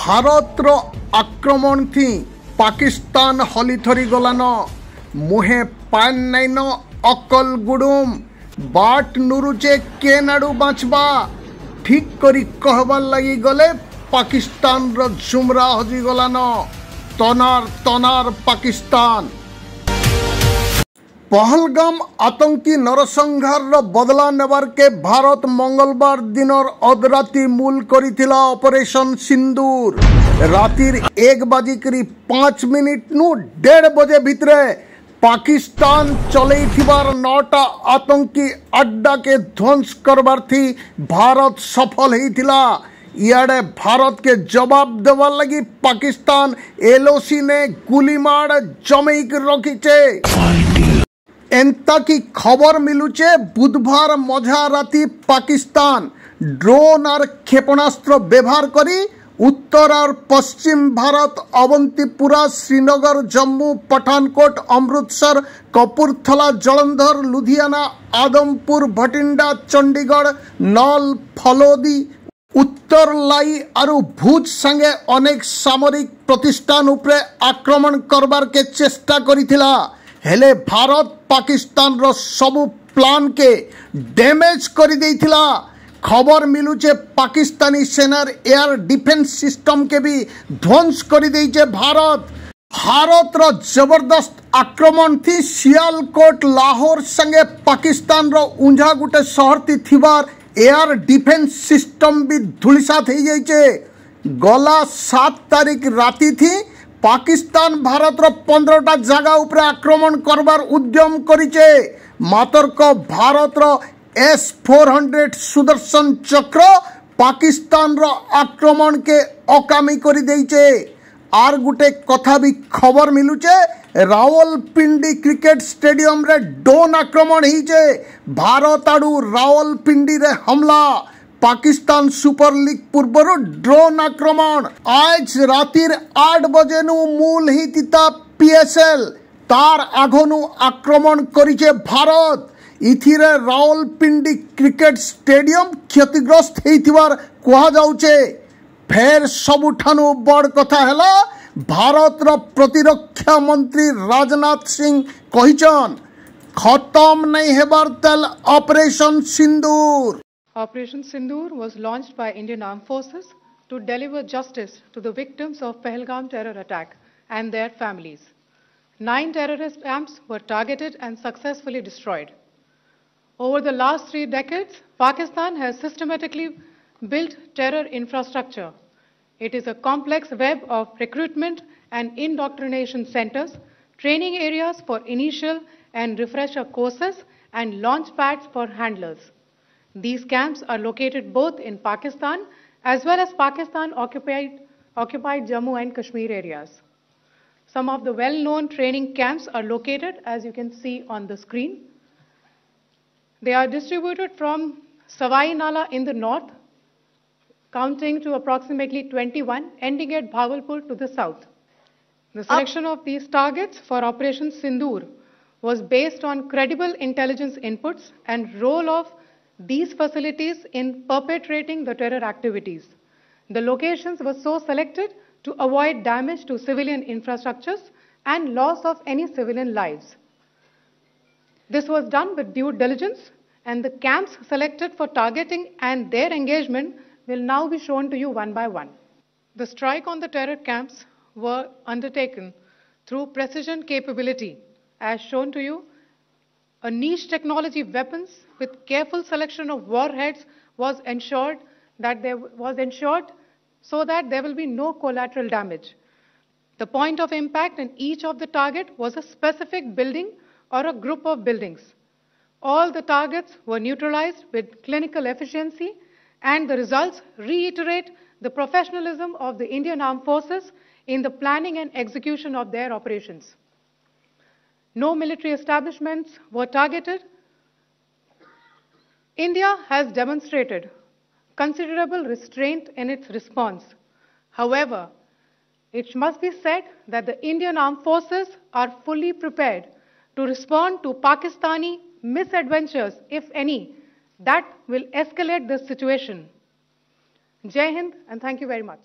भारतर आक्रमण थी पाकिस्तान हलिथरी गलान मुहे पान नाइन अकल गुडुम बाट नुरुचे के नाडू बाँचबा ठीक करी कहबार लगी गले पाकिस्तान रो झुमरा हजी गलान तनार तनार पाकिस्तान। पहलगाम आतंकी नरसंहार रो बदला नेबार के भारत मंगलवार दिनर अधराती मूल करिथिला ऑपरेशन सिंदूर। रातिर 1:05 नु 1:30 बजे भितरे पाकिस्तान चलैथिबार 9टा आतंकी अड्डा के ध्वंस करबार थी भारत सफल हेतिला। इयाडे भारत के जवाब देवार लगी पाकिस्तान एलओसी ने गुलीमाड़ जमैक रखीचे। एंता की खबर मिलुचे बुधवार मझा राति पाकिस्तान ड्रोन और क्षेपणास्त्र व्यवहार करी उत्तर और पश्चिम भारत अवंतीपुरा श्रीनगर जम्मू पठानकोट अमृतसर कपूरथला जलंधर लुधियाना आदमपुर भटिंडा चंडीगढ़ नल फलोदी उत्तर लाई और भुज संगे अनेक सामरिक प्रतिष्ठान उपरे आक्रमण करबार के चेष्टा करिथिला। हेले भारत पाकिस्तान रो सबु प्लान के डैमेज करी देइथिला। खबर मिलुचे पाकिस्तानी सेनार एयर डिफेंस सिस्टम के भी ध्वंस करी देइचे भारत। भारत रो जबरदस्त आक्रमण थी सियालकोट लाहौर संगे पाकिस्तान रो ऊंझा गुटे शहर थी थिबार एयर डिफेंस सिस्टम भी धूलिसात हो जाइए। गला 7 तारीख राति थी पाकिस्तान भारत रो 15टा जगह उपरे आक्रमण करबार उद्यम करिचे। मातर को भारत रो S-400 सुदर्शन चक्र पाकिस्तान रो आक्रमण के अकामी करी देइचे। आर गुटे कथा भी खबर मिलुचे रावलपिंडी क्रिकेट स्टेडियम रे ड्रोन आक्रमण होइचे। भारत आडू रावलपिंडी रे हमला पाकिस्तान सुपर लीग पूर्वर ड्रोन आक्रमण। आज रातिर 8 बजे नु मूल हितिता PSL तार आघनु आक्रमण करिचे भारत। इथिरे रावलपिंडी क्रिकेट स्टेडियम क्षतिग्रस्त हेथिबार कहा जाउचे। फेर सबुठानु बड़ कथा हैला भारत रो प्रतिरक्षा मंत्री राजनाथ सिंह कहिचन खत्म नहीं हेबार तेल operation Sindoor. Operation Sindoor was launched by Indian Armed Forces to deliver justice to the victims of Pahalgam terror attack and their families. 9 terrorist camps were targeted and successfully destroyed. Over the last 3 decades, Pakistan has systematically built terror infrastructure. It is a complex web of recruitment and indoctrination centers, training areas for initial and refresher courses, and launch pads for handlers. These camps are located both in Pakistan as well as Pakistan-occupied Jammu and Kashmir areas. Some of the well-known training camps are located, as you can see on the screen. They are distributed from Savai Nala in the north, counting to approximately 21, ending at Bhagalpur to the south. The selection of these targets for Operation Sindoor was based on credible intelligence inputs and role of these facilities in perpetrating the terror activities. The locations were so selected to avoid damage to civilian infrastructures and loss of any civilian lives. This was done with due diligence, and the camps selected for targeting and their engagement will now be shown to you one by one. The strike on the terror camps were undertaken through precision capability, as shown to you. A niche technology weapons with careful selection of warheads was ensured so that there will be no collateral damage. The point of impact in each of the target was a specific building or a group of buildings. All the targets were neutralized with clinical efficiency, and the results reiterate the professionalism of the Indian Armed Forces in the planning and execution of their operations. No military establishments were targeted. India has demonstrated considerable restraint in its response. However, it must be said that the Indian Armed Forces are fully prepared to respond to Pakistani misadventures, if any, that will escalate this situation. Jai Hind, and thank you very much.